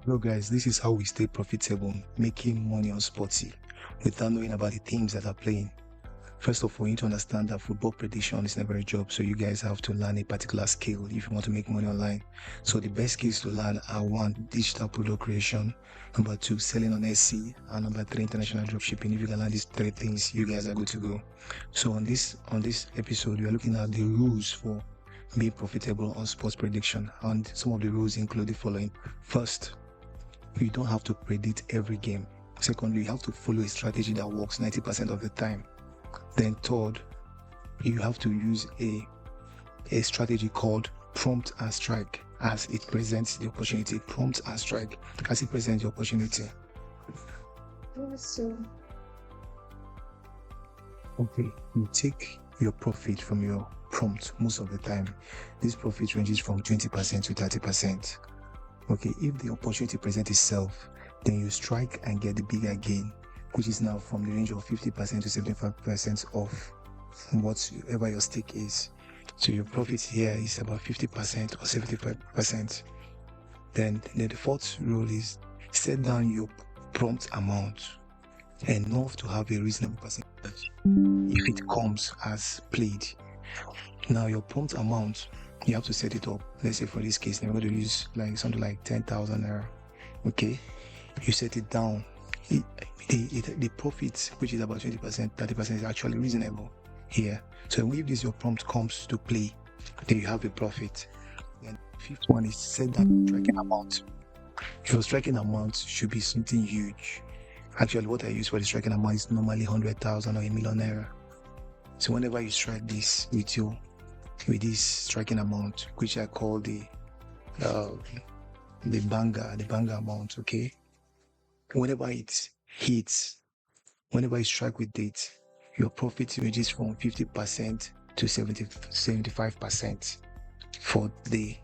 Hello guys, this is how we stay profitable, making money on Sporty without knowing about the teams that are playing. First of all, you need to understand that football prediction is never a job, so you guys have to learn a particular skill if you want to make money online. So the best skills to learn are: 1, digital product creation; number 2, selling on SC; and number 3, international dropshipping. If you can learn these 3 things, you guys are good to go. So on this episode, we are looking at the rules for being profitable on sports prediction, and some of the rules include the following. First, you don't have to predict every game. Secondly, you have to follow a strategy that works 90% of the time. Then third, you have to use a strategy called prompt and strike as it presents the opportunity. Prompt and strike as it presents the opportunity. Okay, you take your profit from your prompt most of the time. This profit ranges from 20% to 30%. Okay, if the opportunity presents itself, then you strike and get the bigger gain, which is now from the range of 50% to 75% of whatever your stake is. So your profit here is about 50% or 75%. Then the fourth rule is set down your prompt amount enough to have a reasonable percentage if it comes as played. Now your prompt amount, you have to set it up. Let's say for this case, I'm going to use like something like 10,000 naira. Okay, you set it down. The profit, which is about 20%, 30%, is actually reasonable here. So if this your prompt comes to play, then you have a profit. And the fifth one is set down striking amount. Your striking amount should be something huge. Actually, what I use for the striking amount is normally 100,000 or 1 million naira. So whenever you strike this with this striking amount, which I call the banger amount, okay? Whenever it hits, whenever you strike with it, your profit ranges from 50% to 75% for the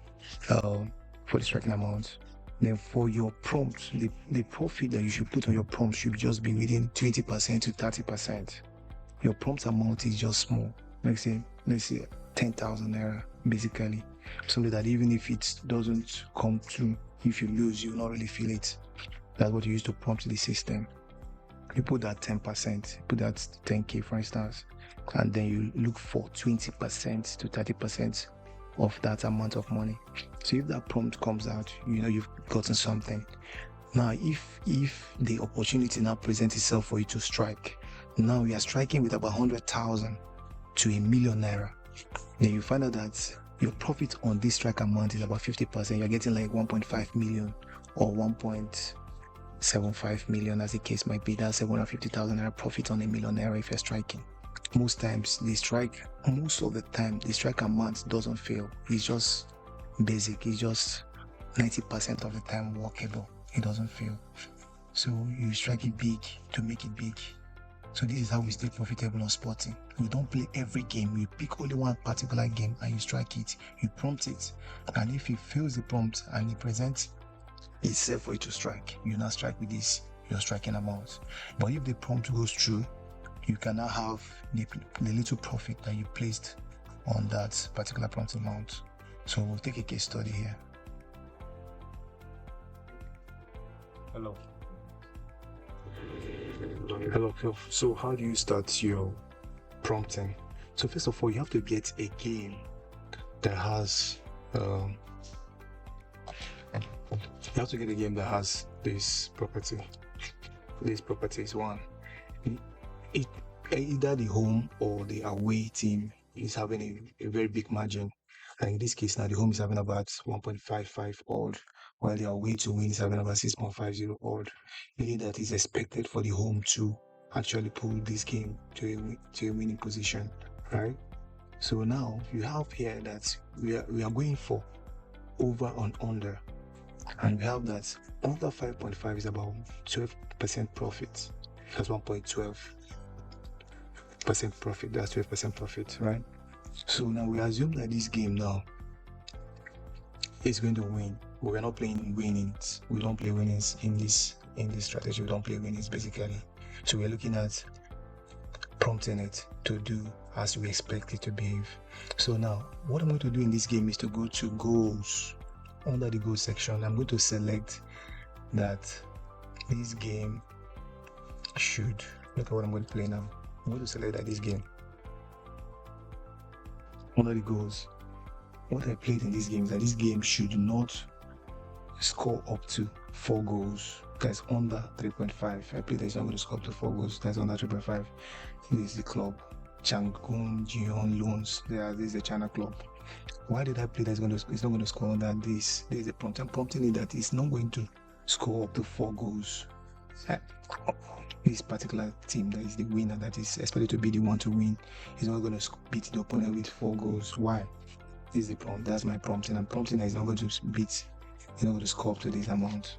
striking amount. Then for your prompt, the profit that you should put on your prompt should just be within 20% to 30%. Your prompt amount is just small. Let's say 10,000 naira, basically. Something that even if it doesn't come through, if you lose, you will not really feel it. That's what you use to prompt the system. You put that 10%, put that 10k for instance, and then you look for 20% to 30% of that amount of money. So if that prompt comes out, you know you've gotten something. Now, if the opportunity now presents itself for you to strike, now you are striking with about 100,000 to 1 million naira. Then you find out that your profit on this strike amount is about 50%. You're getting like 1.5 million or 1.75 million, as the case might be. That's 750,000 naira profit on 1 million naira if you're striking. Most of the time, the strike amount doesn't fail. It's just basic. It's just 90% of the time workable. It doesn't fail. So you strike it big to make it big. So this is how we stay profitable on Sporting. We don't play every game. You pick only one particular game and you strike it. You prompt it. And if it fails the prompt and it presents itself for you to strike, you now strike with this, your striking amount. But if the prompt goes through, you can now have the little profit that you placed on that particular prompt amount. So we'll take a case study here. Hello. So how do you start your prompting? So first of all, you have to get a game that has this property. This property is one. Either the home or the away team is having a very big margin. And in this case now, the home is having about 1.55 odd, while the away to win is having about 6.50 odd. Meaning that it's expected for the home to actually pull this game to a winning position, right? So now you have here that we are going for over and under, and we have that under 5.5 is about 12% profit. That's 1.12% profit. That's 12% profit, right? So now we assume that this game now is going to win, but we're not playing winnings. We don't play winnings in this strategy. We don't play winnings basically. So we're looking at prompting it to do as we expect it to behave. So now what I'm going to do in this game is to go to goals. Under the goals section, I'm going to select that this game should, look at what I'm going to play now. I'm going to select that this game, one of the goals, what I played in this game is that this game should not score up to 4 goals. That's under 3.5. I played that it's not going to score up to 4 goals. That's under 3.5. This is the club, Changun Jion Loans. This is the China club. Why did I play that it's not going to score under this? There's a prompt. I'm prompting it that it's not going to score up to 4 goals. This particular team that is the winner, that is expected to be the one to win, is not going to beat the opponent with 4 goals. Why? This is the prompt. That's my prompting. I'm prompting that it's not going to beat, it's not going to score up to this amount.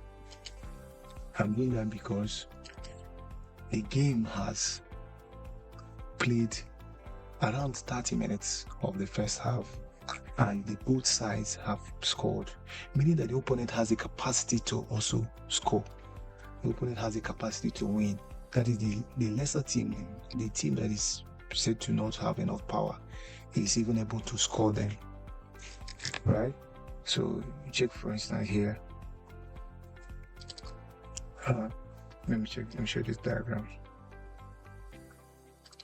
I'm doing that because the game has played around 30 minutes of the first half, and both sides have scored, meaning that the opponent has the capacity to also score. The opponent has the capacity to win. That is the lesser team, the team that is said to not have enough power, is even able to score them, right? So check, for instance, here. Let me check. Let me show this diagram.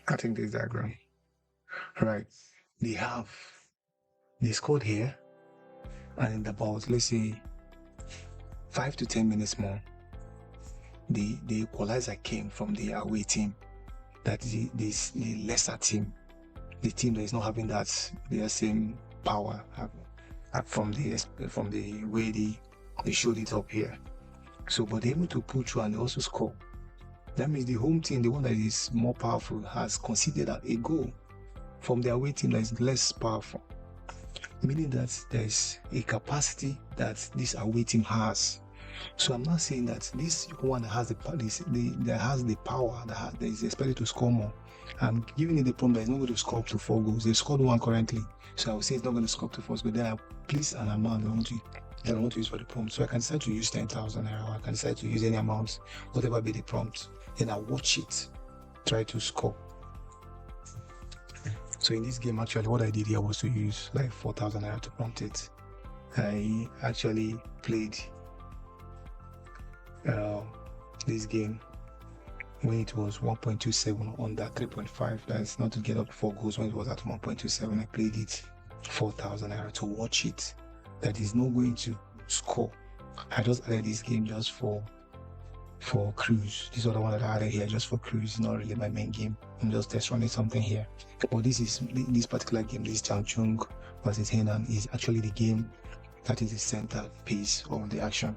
I think this diagram. Right. They scored here, and in about, let's say, 5 to 10 minutes more, the equalizer came from the away team. That is the lesser team, the team that is not having the same power from the way they showed it up here. So, but they're able to pull through and they also score. That means the home team, the one that is more powerful, has conceded a goal from the away team that is less powerful. Meaning that there's a capacity that this away team has. So I'm not saying that this one that has the power that is expected to score more, I'm giving it the problem that it's not going to score up to 4 goals. They scored 1 currently, so I would say it's not going to score up to 4 goals. But then I place an amount I want to use for the prompt. So I can decide to use 10,000 naira, or I can decide to use any amount, whatever be the prompt. Then I watch it, try to score. So in this game, actually, what I did here was to use like 4,000 naira to prompt it. I actually played this game when it was 1.27 on that 3.5. That's not to get up to 4 goals. When it was at 1.27, I played it 4,000 naira to watch it. That is not going to score. I just added this game just for cruise. This other one that I added here just for cruise, not really my main game. I'm just test running something here. But this particular game, this Changchun versus Henan, is actually the game that is the center piece of the action.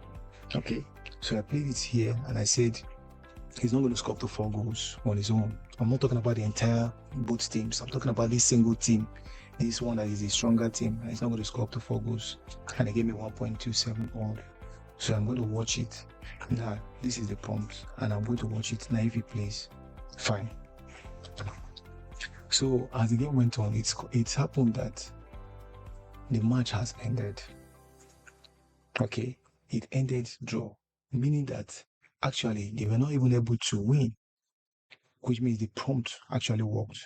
Okay, so I played it here and I said he's not going to score up to 4 goals on his own. I'm not talking about the entire both teams. I'm talking about this single team. This one that is a stronger team, and it's not going to score up to 4 goals. And they gave me 1.27 odd. So I'm going to watch it. Now, this is the prompt, and I'm going to watch it. Now, if he plays, fine. So as the game went on, it's happened that the match has ended. Okay, it ended draw, meaning that actually they were not even able to win, which means the prompt actually worked.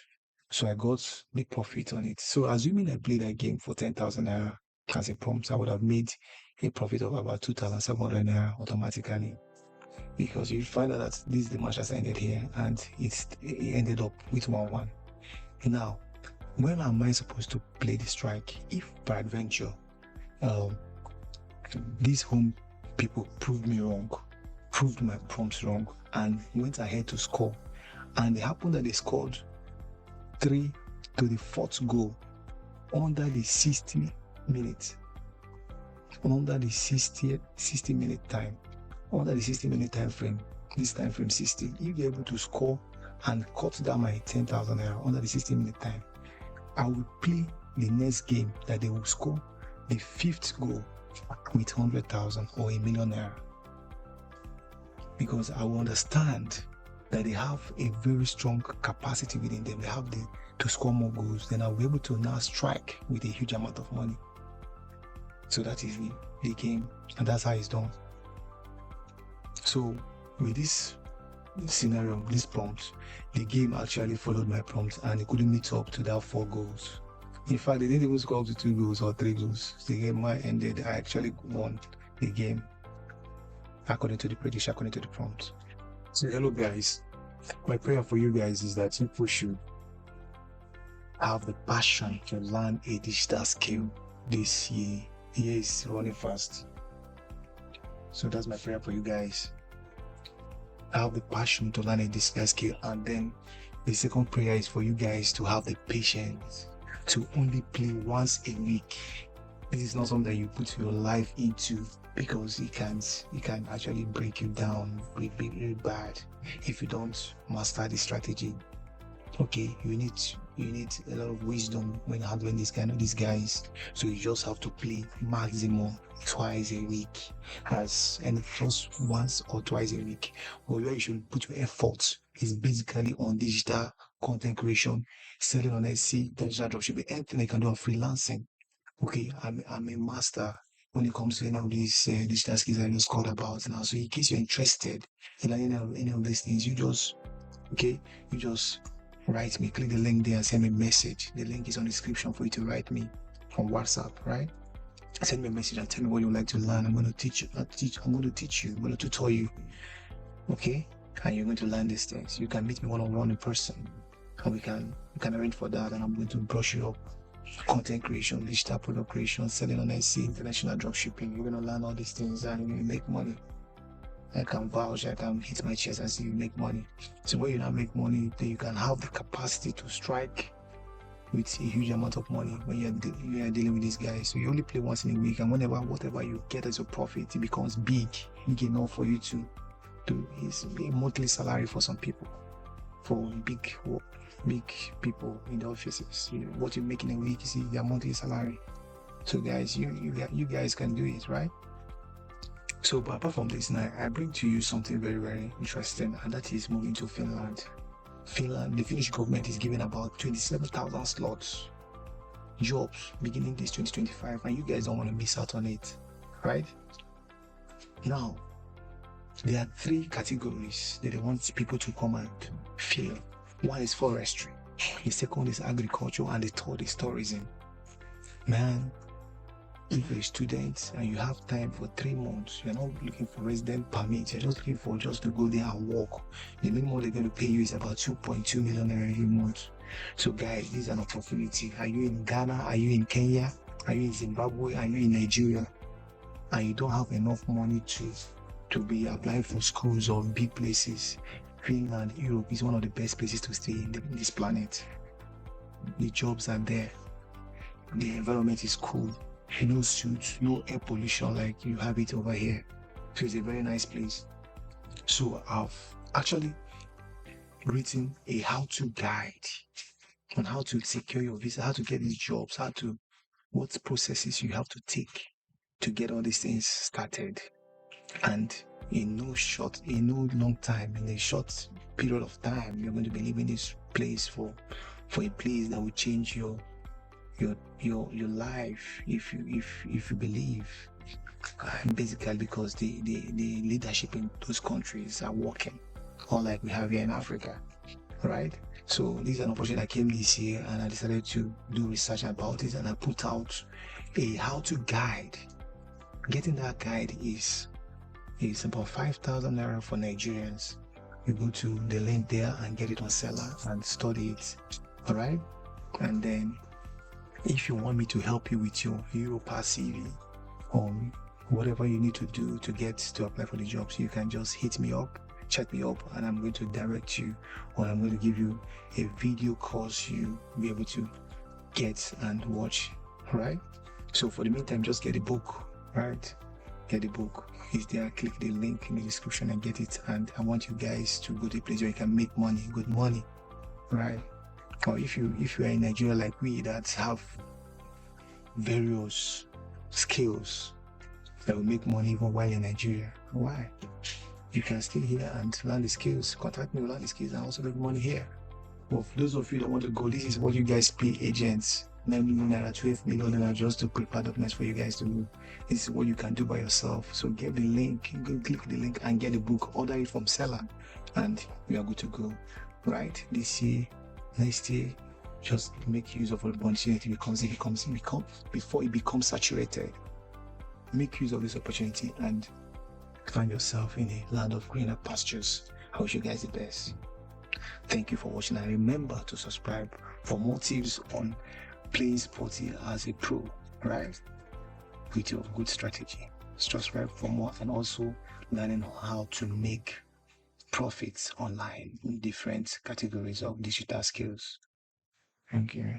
So I got the profit on it. So assuming I played that game for 10,000 naira as a prompt, I would have made a profit of about 2,700 naira automatically. Because you find out that the match has ended here and it ended up with 1-1. Now, when am I supposed to play the strike? If peradventure, these home people proved me wrong, proved my prompts wrong, and went ahead to score, and it happened that they scored 3 to the 4th goal under the 60 minutes, under the 60 minute time, under the 60 minute time frame, this time frame 60, if they're able to score and cut down my 10,000 naira under the 60 minute time, I will play the next game that they will score the 5th goal with 100,000 or a million naira, because I will understand that they have a very strong capacity within them. They have to score more goals. Then I'll be able to now strike with a huge amount of money. So that is the game, and that's how it's done. So with this scenario, this prompt, the game actually followed my prompt, and it couldn't meet up to that 4 goals. In fact, they didn't even score up to 2 goals or 3 goals. The game ended. I actually won the game. according to the prediction, according to the prompt. So hello guys, my prayer for you guys is that you should have the passion to learn a digital skill this year. The year is running fast. So that's my prayer for you guys. Have the passion to learn a digital skill, and then the second prayer is for you guys to have the patience to only play once a week. This is not something that you put your life into, because it can actually break you down really bad if you don't master the strategy. Okay, you need a lot of wisdom when handling these guys. So you just have to play maximum twice a week, and just once or twice a week. But where you should put your efforts is basically on digital content creation, selling on Etsy, digital dropshipping, anything you can do on freelancing. Okay, I'm a master when it comes to any of these digital skills I just called about now. So in case you're interested in any of these things, you just write me, click the link there and send me a message. The link is on the description for you to write me on WhatsApp, right? Send me a message and tell me what you like to learn. I'm going to teach you. I'm going to tutor you. Okay? And you're going to learn these things. You can meet me one-on-one in person. And we can arrange for that, and I'm going to brush you up. Content creation, digital product creation, selling on Etsy, international dropshipping. You're going to learn all these things and you're going to make money. I can vouch, I can hit my chest and see you make money. So when you now make money, then you can have the capacity to strike with a huge amount of money when you're dealing with these guys. So you only play once in a week, and whatever you get as a profit, it becomes big enough for you to do. It's a monthly salary for some people, for big people in the offices. What you make in a week is their monthly salary. So guys, you guys can do it, right? So, but apart from this, now I bring to you something very, very interesting, and that is moving to Finland. The Finnish government is giving about 27,000 slots, jobs beginning this 2025, and you guys don't want to miss out on it, right? Now, there are 3 categories that they want people to come and fill. One is forestry, the second is agriculture, and the third is tourism. Man, if you're a student and you have time for 3 months, you're not looking for resident permit, you're just looking for just to go there and work. The minimum they're going to pay you is about 2.2 million every month. So guys, this is an opportunity. Are you in Ghana? Are you in Kenya? Are you in Zimbabwe? Are you in Nigeria? And you don't have enough money to be applying for schools or big places? Finland, Europe is one of the best places to stay in this planet. The jobs are there. The environment is cool. No suits, no air pollution like you have it over here. So it's a very nice place. So I've actually written a how-to guide on how to secure your visa, how to get these jobs, what processes you have to take to get all these things started. And in no long time, in a short period of time, you're going to be leaving this place for a place that will change your life if you believe. Basically because the leadership in those countries are working, unlike we have here in Africa, right? So this is an opportunity that came this year, and I decided to do research about it, and I put out a how-to guide. Getting that guide is about 5,000 naira for Nigerians. You go to the link there and get it on Seller and study it, all right? And then if you want me to help you with your Europass CV, whatever you need to do to apply for the jobs, you can just hit me up, chat me up, and I'm going to direct you, or I'm going to give you a video course you'll be able to get and watch, right? So for the meantime, just get the book, right? Get the book. It's there. Click the link in the description and get it. And I want you guys to go to a place where you can make money, good money, right? Or if you are in Nigeria like we, that have various skills that will make money even while in Nigeria, why? You can stay here and learn the skills. Contact me, learn the skills, and also make money here. Well, for those of you that want to go, this is what you guys pay agents. 9 million naira, 12 million naira just to prepare documents for you guys to do. This is what you can do by yourself. So get the link, go click the link and get the book, order it from Seller, and you are good to go. Right? This year, next year, just make use of opportunity before it becomes saturated. Make use of this opportunity and find yourself in a land of greener pastures. I wish you guys the best. Thank you for watching, and remember to subscribe for more tips on playing Sporty as a pro, right? With your good strategy. Subscribe for more, and also learning how to make profits online in different categories of digital skills. Thank you.